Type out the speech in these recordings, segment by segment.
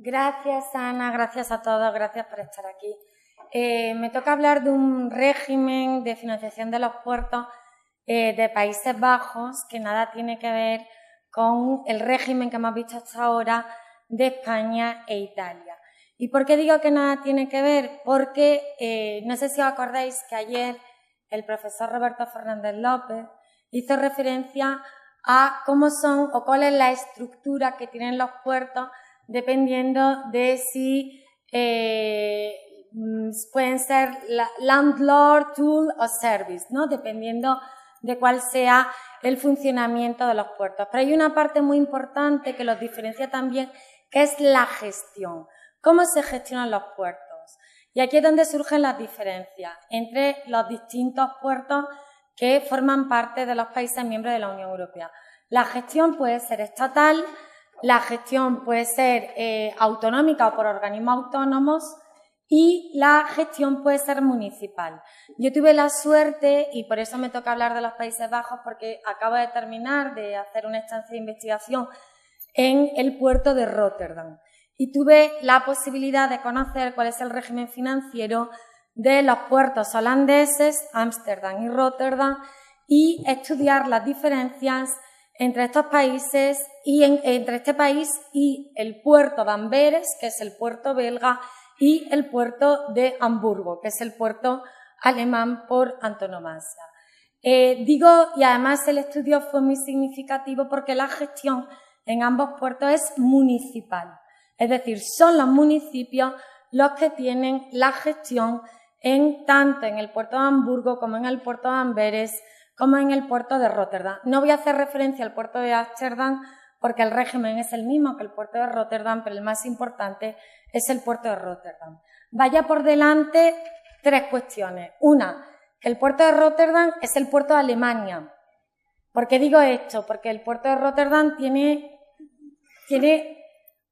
Gracias, Ana, gracias a todos, gracias por estar aquí. Me toca hablar de un régimen de financiación de los puertos de Países Bajos que nada tiene que ver con el régimen que hemos visto hasta ahora de España e Italia. ¿Y por qué digo que nada tiene que ver? Porque no sé si os acordáis que ayer el profesor Roberto Fernández López hizo referencia a cómo son o cuál es la estructura que tienen los puertos dependiendo de si pueden ser landlord, tool o service, ¿no? Dependiendo de cuál sea el funcionamiento de los puertos. Pero hay una parte muy importante que los diferencia también, que es la gestión. ¿Cómo se gestionan los puertos? Y aquí es donde surgen las diferencias entre los distintos puertos que forman parte de los países miembros de la Unión Europea. La gestión puede ser estatal, la gestión puede ser autonómica o por organismos autónomos y la gestión puede ser municipal. Yo tuve la suerte, y por eso me toca hablar de los Países Bajos, porque acabo de terminar de hacer una estancia de investigación en el puerto de Róterdam y tuve la posibilidad de conocer cuál es el régimen financiero de los puertos holandeses, Ámsterdam y Róterdam, y estudiar las diferencias entre estos países y entre este país y el puerto de Amberes, que es el puerto belga, y el puerto de Hamburgo, que es el puerto alemán por antonomasia. Y además el estudio fue muy significativo porque la gestión en ambos puertos es municipal. Es decir, son los municipios los que tienen la gestión tanto en el puerto de Hamburgo como en el puerto de Amberes, como en el puerto de Róterdam. No voy a hacer referencia al puerto de Ámsterdam porque el régimen es el mismo que el puerto de Róterdam, pero el más importante es el puerto de Róterdam. Vaya por delante tres cuestiones. Una, que el puerto de Róterdam es el puerto de Alemania. ¿Por qué digo esto? Porque el puerto de Róterdam tiene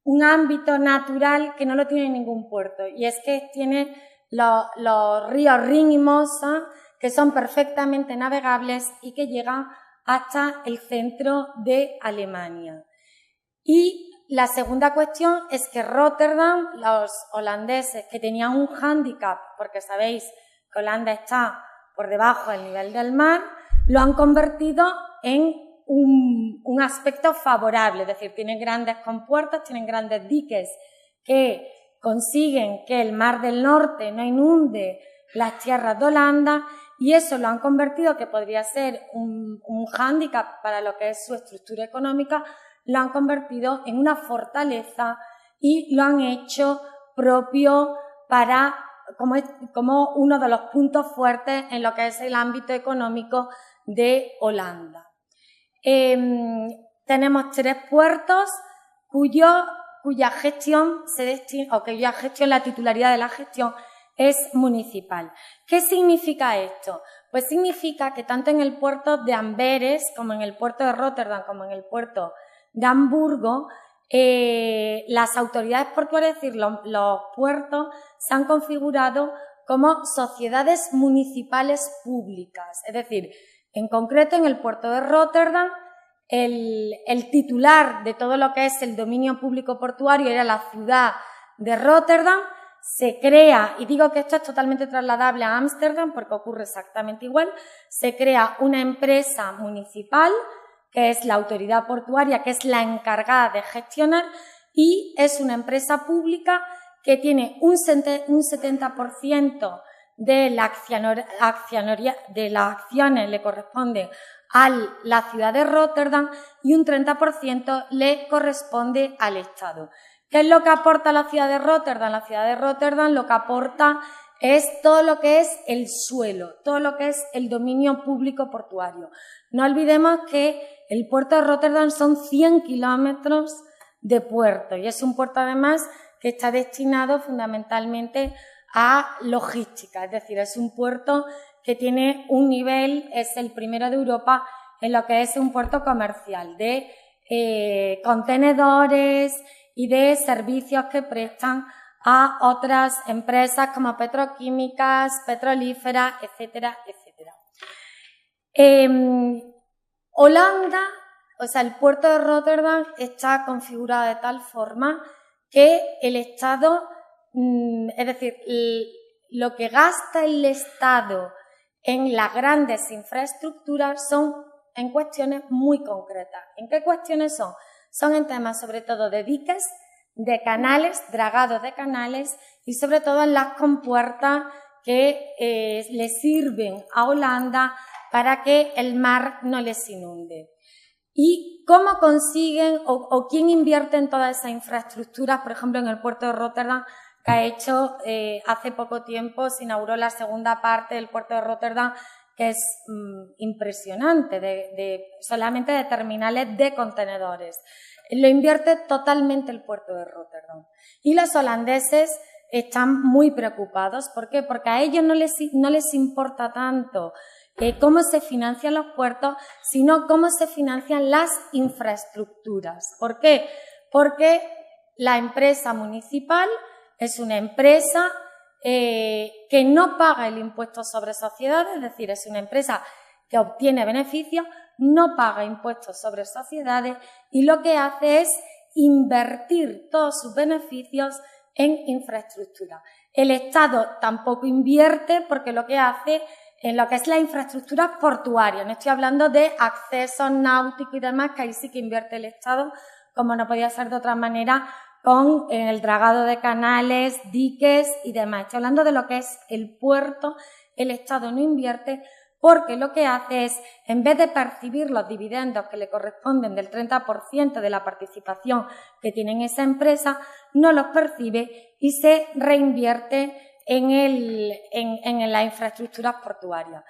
un ámbito natural que no lo tiene ningún puerto, y es que tiene los ríos Rin y Mosa, que son perfectamente navegables y que llegan hasta el centro de Alemania. Y la segunda cuestión es que Róterdam, los holandeses que tenían un hándicap, porque sabéis que Holanda está por debajo del nivel del mar, lo han convertido en un aspecto favorable, es decir, tienen grandes compuertas, tienen grandes diques que consiguen que el Mar del Norte no inunde las tierras de Holanda, y eso lo han convertido, que podría ser un hándicap para lo que es su estructura económica, lo han convertido en una fortaleza y lo han hecho propio como uno de los puntos fuertes en lo que es el ámbito económico de Holanda. Tenemos tres puertos cuya gestión la titularidad de la gestión es municipal. ¿Qué significa esto? Pues significa que tanto en el puerto de Amberes, como en el puerto de Róterdam, como en el puerto de Hamburgo, las autoridades portuarias, es decir, los puertos, se han configurado como sociedades municipales públicas. Es decir, en concreto, en el puerto de Róterdam, el titular de todo lo que es el dominio público portuario era la ciudad de Róterdam. Se crea, y digo que esto es totalmente trasladable a Ámsterdam porque ocurre exactamente igual, se crea una empresa municipal, que es la autoridad portuaria, que es la encargada de gestionar, y es una empresa pública que tiene un 70% de las acciones le corresponde a la ciudad de Róterdam y un 30% le corresponde al Estado. ¿Qué es lo que aporta la ciudad de Róterdam? La ciudad de Róterdam lo que aporta es todo lo que es el suelo, todo lo que es el dominio público portuario. No olvidemos que el puerto de Róterdam son 100 kilómetros de puerto, y es un puerto además que está destinado fundamentalmente a logística, es decir, es un puerto que tiene un nivel, es el primero de Europa en lo que es un puerto comercial de contenedores y de servicios que prestan a otras empresas como petroquímicas, petrolíferas, etcétera, etcétera. Holanda, o sea, el puerto de Róterdam está configurado de tal forma que el Estado, es decir, lo que gasta el Estado en las grandes infraestructuras son en cuestiones muy concretas. ¿En qué cuestiones son? Son en temas sobre todo de diques, de canales, dragados de canales y sobre todo en las compuertas que le sirven a Holanda para que el mar no les inunde. ¿Y cómo consiguen o quién invierte en todas esas infraestructuras? Por ejemplo, en el puerto de Rotterdam, que ha hecho hace poco tiempo, se inauguró la segunda parte del puerto de Rotterdam, que es impresionante, solamente de terminales de contenedores. Lo invierte totalmente el puerto de Rotterdam. Y los holandeses están muy preocupados. ¿Por qué? Porque a ellos no les importa tanto cómo se financian los puertos, sino cómo se financian las infraestructuras. ¿Por qué? Porque la empresa municipal es una empresa que no paga el impuesto sobre sociedades, es decir, es una empresa que obtiene beneficios, no paga impuestos sobre sociedades y lo que hace es invertir todos sus beneficios en infraestructura. El Estado tampoco invierte porque lo que hace en lo que es la infraestructura portuaria, no estoy hablando de accesos náuticos y demás, que ahí sí que invierte el Estado, como no podía ser de otra manera, con el dragado de canales, diques y demás. Estoy hablando de lo que es el puerto, el Estado no invierte porque lo que hace es, en vez de percibir los dividendos que le corresponden del 30% de la participación que tiene en esa empresa, no los percibe y se reinvierte en las infraestructuras portuarias.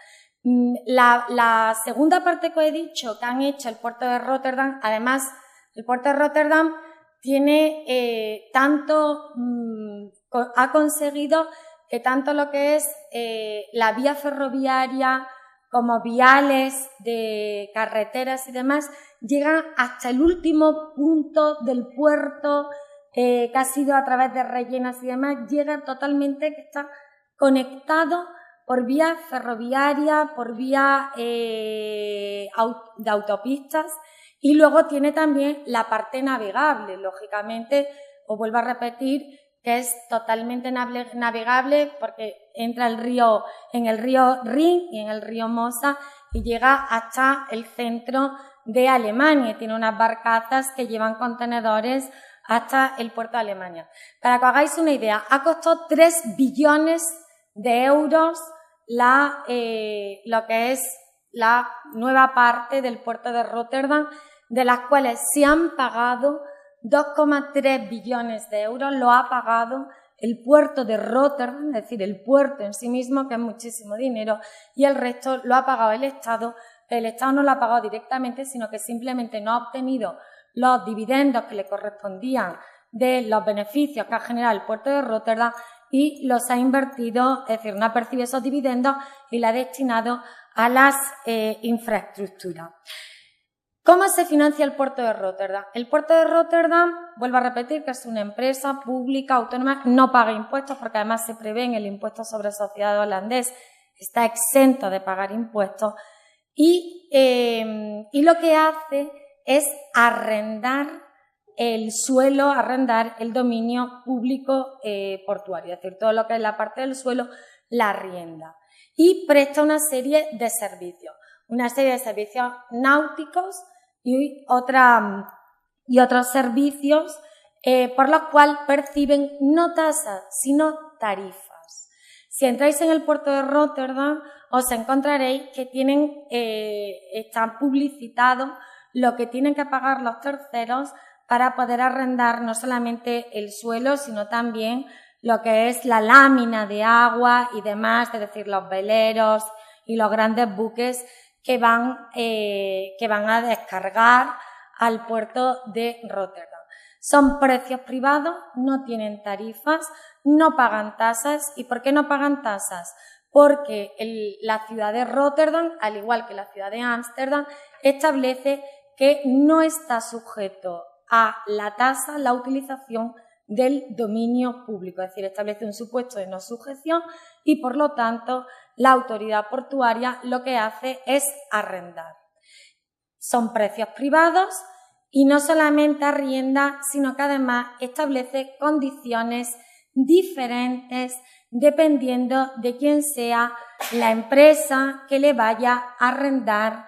La segunda parte que he dicho que han hecho el puerto de Rotterdam, además, el puerto de Rotterdam tiene ha conseguido que tanto lo que es la vía ferroviaria como viales de carreteras y demás llegan hasta el último punto del puerto que ha sido a través de rellenas y demás, llega totalmente, que está conectado por vía ferroviaria, por vía de autopistas y luego tiene también la parte navegable, lógicamente, os vuelvo a repetir, que es totalmente navegable porque entra en el río Rin y en el río Mosa y llega hasta el centro de Alemania. Tiene unas barcazas que llevan contenedores hasta el puerto de Alemania. Para que os hagáis una idea, ha costado 3 billones de euros lo que es la nueva parte del puerto de Rotterdam, de las cuales se han pagado 2,3 billones de euros, lo ha pagado el puerto de Rotterdam, es decir, el puerto en sí mismo, que es muchísimo dinero, y el resto lo ha pagado el Estado. El Estado no lo ha pagado directamente, sino que simplemente no ha obtenido los dividendos que le correspondían de los beneficios que ha generado el puerto de Rotterdam y los ha invertido, es decir, no ha percibido esos dividendos y la ha destinado a las infraestructuras. ¿Cómo se financia el puerto de Rotterdam? El puerto de Rotterdam, vuelvo a repetir, que es una empresa pública, autónoma, no paga impuestos porque además se prevé en el impuesto sobre sociedad holandés, está exento de pagar impuestos y lo que hace es arrendar el suelo, arrendar el dominio público portuario, es decir, todo lo que es la parte del suelo la arrienda y presta una serie de servicios náuticos y otros servicios por los cuales perciben no tasas, sino tarifas. Si entráis en el puerto de Rotterdam, os encontraréis que están publicitados lo que tienen que pagar los terceros para poder arrendar no solamente el suelo, sino también lo que es la lámina de agua y demás, es decir, los veleros y los grandes buques que van a descargar al puerto de Rotterdam. Son precios privados, no tienen tarifas, no pagan tasas. ¿Y por qué no pagan tasas? Porque la ciudad de Rotterdam, al igual que la ciudad de Ámsterdam, establece que no está sujeto a la tasa la utilización del dominio público, es decir, establece un supuesto de no sujeción y, por lo tanto, la autoridad portuaria lo que hace es arrendar. Son precios privados y no solamente arrienda, sino que además establece condiciones diferentes dependiendo de quién sea la empresa que le vaya a arrendar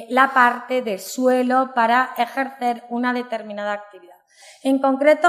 la parte del suelo para ejercer una determinada actividad. En concreto,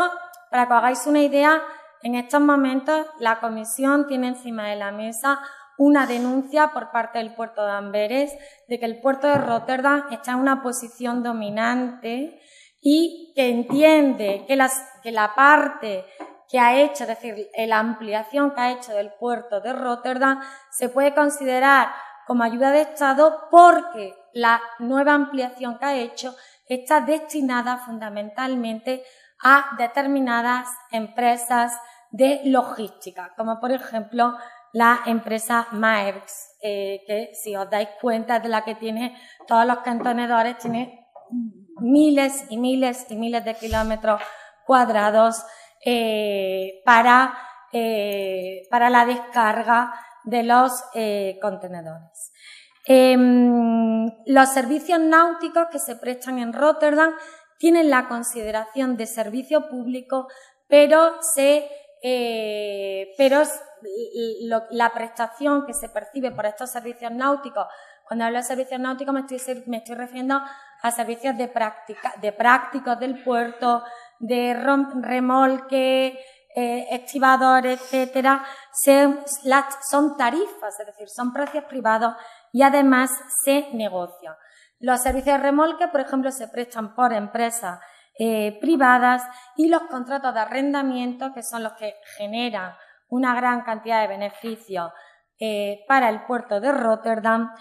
para que os hagáis una idea, en estos momentos la Comisión tiene encima de la mesa una denuncia por parte del puerto de Amberes de que el puerto de Róterdam está en una posición dominante y que entiende que la parte que ha hecho, es decir, la ampliación que ha hecho del puerto de Róterdam se puede considerar como ayuda de Estado porque la nueva ampliación que ha hecho está destinada fundamentalmente a determinadas empresas de logística, como por ejemplo la empresa Maersk, que si os dais cuenta es de la que tiene todos los contenedores, tiene miles y miles y miles de kilómetros cuadrados para la descarga de los contenedores. Los servicios náuticos que se prestan en Róterdam tienen la consideración de servicio público, pero la prestación que se percibe por estos servicios náuticos, cuando hablo de servicios náuticos me estoy refiriendo a servicios de prácticos del puerto, de remolque, estibadores, etcétera, son tarifas, es decir, son precios privados y además se negocian. Los servicios de remolque, por ejemplo, se prestan por empresas privadas y los contratos de arrendamiento, que son los que generan una gran cantidad de beneficios para el puerto de Róterdam,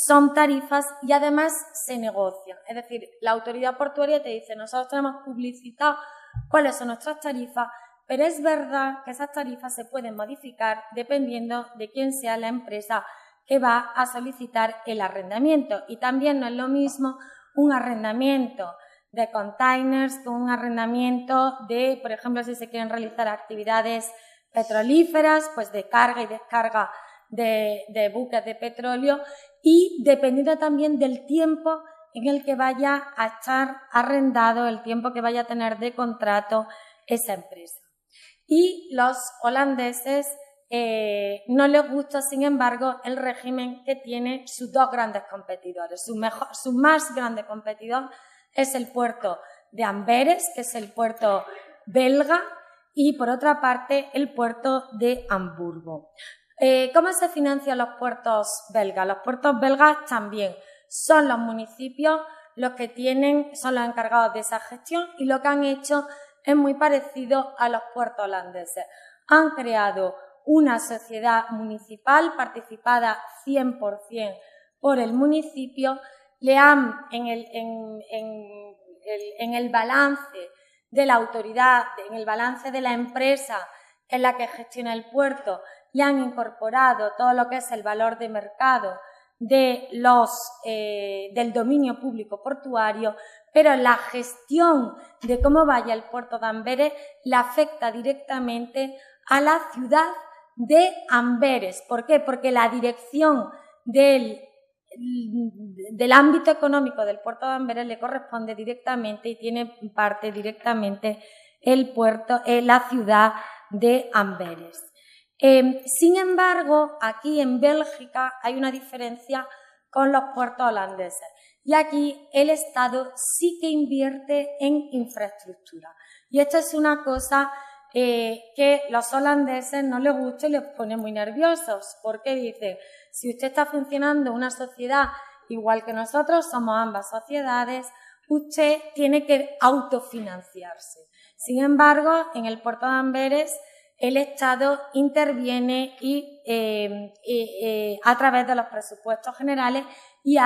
son tarifas y además se negocian. Es decir, la autoridad portuaria te dice, nosotros tenemos publicitado cuáles son nuestras tarifas, pero es verdad que esas tarifas se pueden modificar dependiendo de quién sea la empresa que va a solicitar el arrendamiento. Y también no es lo mismo un arrendamiento de containers con un arrendamiento de, por ejemplo, si se quieren realizar actividades petrolíferas, pues de carga y descarga de buques de petróleo, y dependiendo también del tiempo en el que vaya a estar arrendado, el tiempo que vaya a tener de contrato esa empresa. Y los holandeses no les gusta, sin embargo, el régimen que tiene sus dos grandes competidores. Su más grande competidor es el puerto de Amberes, que es el puerto belga, y por otra parte el puerto de Hamburgo. ¿Cómo se financian los puertos belgas? Los puertos belgas también son los municipios los que son los encargados de esa gestión, y lo que han hecho es muy parecido a los puertos holandeses. Han creado una sociedad municipal participada 100% por el municipio, le han, en el balance de la autoridad, en el balance de la empresa en la que gestiona el puerto, le han incorporado todo lo que es el valor de mercado del dominio público portuario, pero la gestión de cómo vaya el puerto de Amberes le afecta directamente a la ciudad de Amberes. ¿Por qué? Porque la dirección del ámbito económico del puerto de Amberes le corresponde directamente y tiene parte directamente el puerto, la ciudad de Amberes. Sin embargo, aquí en Bélgica hay una diferencia con los puertos holandeses, y aquí el Estado sí que invierte en infraestructura. Y esto es una cosa que los holandeses no les gusta y les pone muy nerviosos, porque dicen, si usted está funcionando una sociedad igual que nosotros, somos ambas sociedades, usted tiene que autofinanciarse. Sin embargo, en el puerto de Amberes el Estado interviene a través de los presupuestos generales y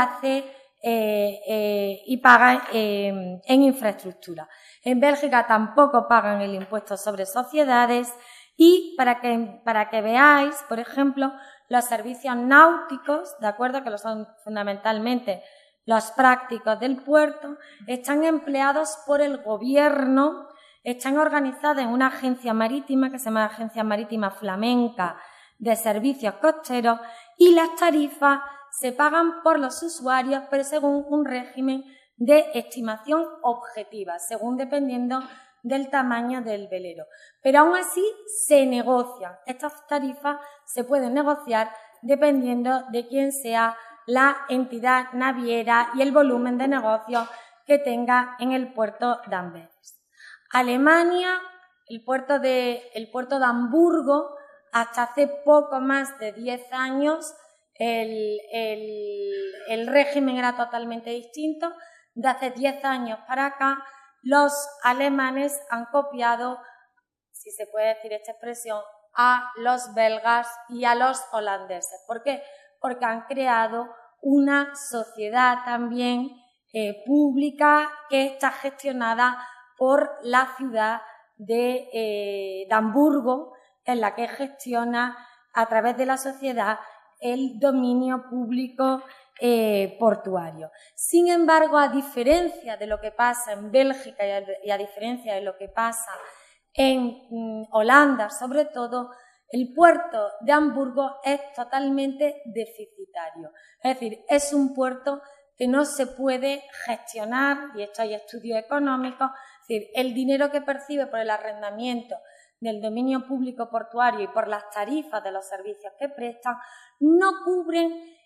paga en infraestructura. En Bélgica tampoco pagan el impuesto sobre sociedades, y para que veáis, por ejemplo, los servicios náuticos, de acuerdo, que son fundamentalmente los prácticos del puerto, están empleados por el gobierno, están organizados en una agencia marítima que se llama Agencia Marítima Flamenca de Servicios Costeros, y las tarifas se pagan por los usuarios, pero según un régimen de estimación objetiva, según dependiendo del tamaño del velero. Pero aún así se negocian. Estas tarifas se pueden negociar dependiendo de quién sea la entidad naviera y el volumen de negocio que tenga en el puerto de Amberes. Alemania, el puerto de Hamburgo, hasta hace poco más de 10 años el régimen era totalmente distinto. De hace 10 años para acá, los alemanes han copiado, si se puede decir esta expresión, a los belgas y a los holandeses. ¿Por qué? Porque han creado una sociedad también pública que está gestionada por la ciudad de Hamburgo, en la que gestiona a través de la sociedad el dominio público portuario. Sin embargo, a diferencia de lo que pasa en Bélgica y a diferencia de lo que pasa en Holanda, sobre todo, el puerto de Hamburgo es totalmente deficitario. Es decir, es un puerto que no se puede gestionar, y esto hay estudios económicos, es decir, el dinero que percibe por el arrendamiento del dominio público portuario y por las tarifas de los servicios que prestan, no cubren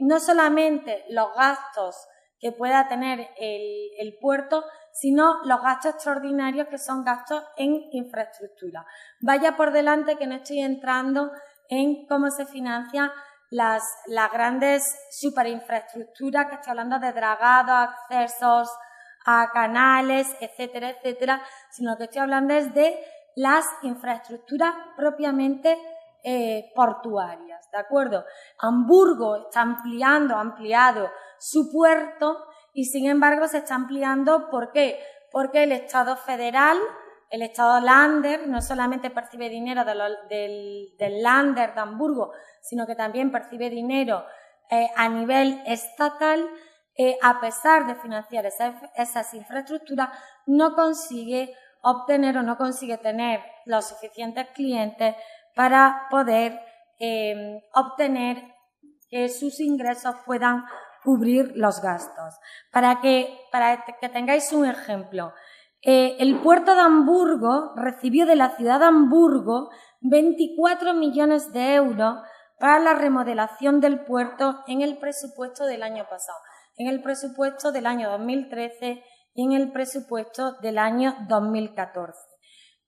no solamente los gastos que pueda tener el puerto, sino los gastos extraordinarios que son gastos en infraestructura. Vaya por delante que no estoy entrando en cómo se financian las grandes superinfraestructuras, que estoy hablando de dragado, accesos a canales, etcétera, etcétera, sino que estoy hablando es de las infraestructuras propiamente portuarias, ¿de acuerdo? Hamburgo está ha ampliado su puerto y sin embargo se está ampliando, ¿por qué? Porque el Estado federal, el Estado Länder, no solamente percibe dinero del Länder de Hamburgo, sino que también percibe dinero a nivel estatal, a pesar de financiar esas infraestructuras, no consigue obtener o no consigue tener los suficientes clientes para poder obtener que sus ingresos puedan cubrir los gastos. Para que tengáis un ejemplo, el puerto de Hamburgo recibió de la ciudad de Hamburgo 24 millones de euros para la remodelación del puerto en el presupuesto del año pasado, en el presupuesto del año 2013 y en el presupuesto del año 2014.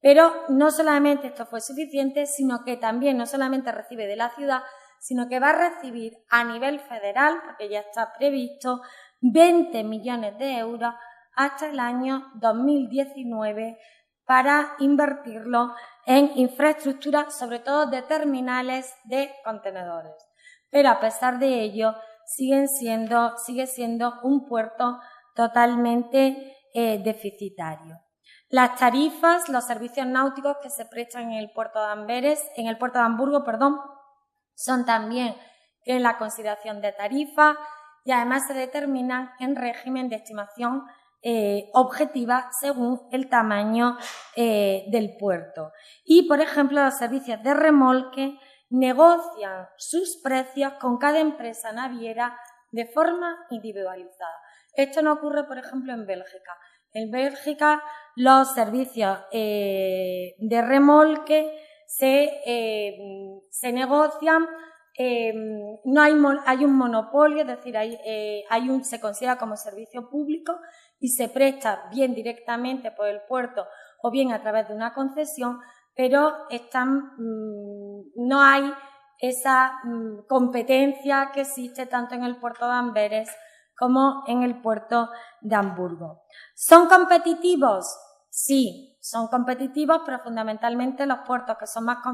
Pero no solamente esto fue suficiente, sino que también no solamente recibe de la ciudad, sino que va a recibir a nivel federal, porque ya está previsto, 20 millones de euros hasta el año 2019 para invertirlo en infraestructura, sobre todo de terminales de contenedores. Pero a pesar de ello, sigue siendo un puerto totalmente deficitario. Las tarifas, los servicios náuticos que se prestan en el puerto de Hamburgo, son también en la consideración de tarifa y además se determinan en régimen de estimación objetiva según el tamaño del puerto. Y, por ejemplo, los servicios de remolque negocian sus precios con cada empresa naviera de forma individualizada. Esto no ocurre, por ejemplo, en Bélgica. En Bélgica los servicios de remolque se negocian, no hay un monopolio, es decir, se considera como servicio público y se presta bien directamente por el puerto o bien a través de una concesión, pero no hay esa competencia que existe tanto en el puerto de Amberes como en el puerto de Hamburgo. ¿Son competitivos? Sí, son competitivos, pero fundamentalmente los puertos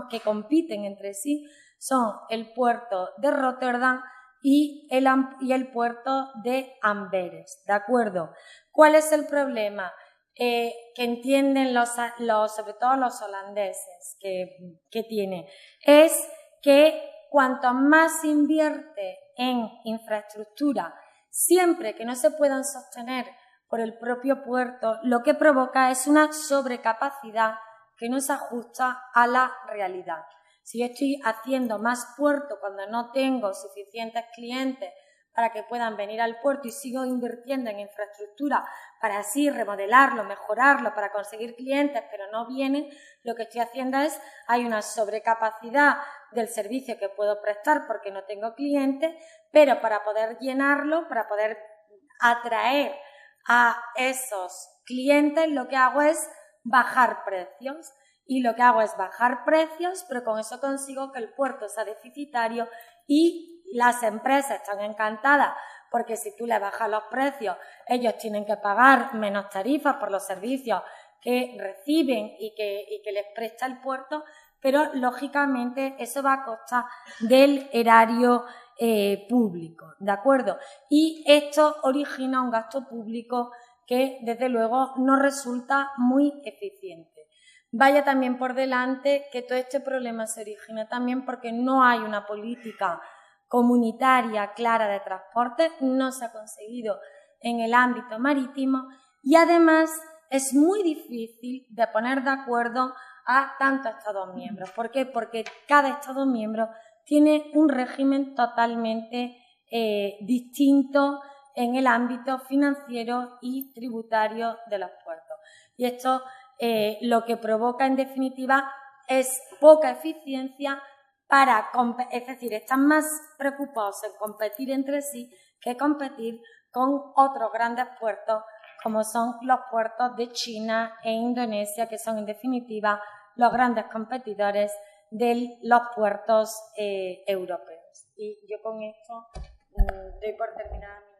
que compiten entre sí son el puerto de Rotterdam y el puerto de Amberes, ¿de acuerdo? ¿Cuál es el problema? Que entienden sobre todo los holandeses que tiene, es que cuanto más se invierte en infraestructura, siempre que no se puedan sostener por el propio puerto, lo que provoca es una sobrecapacidad que no se ajusta a la realidad. Si yo estoy haciendo más puerto cuando no tengo suficientes clientes para que puedan venir al puerto y sigo invirtiendo en infraestructura para así remodelarlo, mejorarlo, para conseguir clientes, pero no vienen, lo que estoy haciendo es, hay una sobrecapacidad del servicio que puedo prestar porque no tengo clientes, pero para poder llenarlo, para poder atraer a esos clientes, lo que hago es bajar precios. Y lo que hago es bajar precios, pero con eso consigo que el puerto sea deficitario y las empresas están encantadas porque si tú le bajas los precios, ellos tienen que pagar menos tarifas por los servicios que reciben y que les presta el puerto, pero lógicamente eso va a costa del erario público, ¿de acuerdo? Y esto origina un gasto público que desde luego no resulta muy eficiente. Vaya también por delante que todo este problema se origina también porque no hay una política comunitaria clara de transporte, no se ha conseguido en el ámbito marítimo y además es muy difícil de poner de acuerdo a tantos Estados miembros. ¿Por qué? Porque cada Estado miembro tiene un régimen totalmente distinto en el ámbito financiero y tributario de los puertos. Y esto lo que provoca en definitiva es poca eficiencia es decir, están más preocupados en competir entre sí que competir con otros grandes puertos como son los puertos de China e Indonesia, que son en definitiva los grandes competidores de los puertos europeos. Y yo con esto doy por terminada mi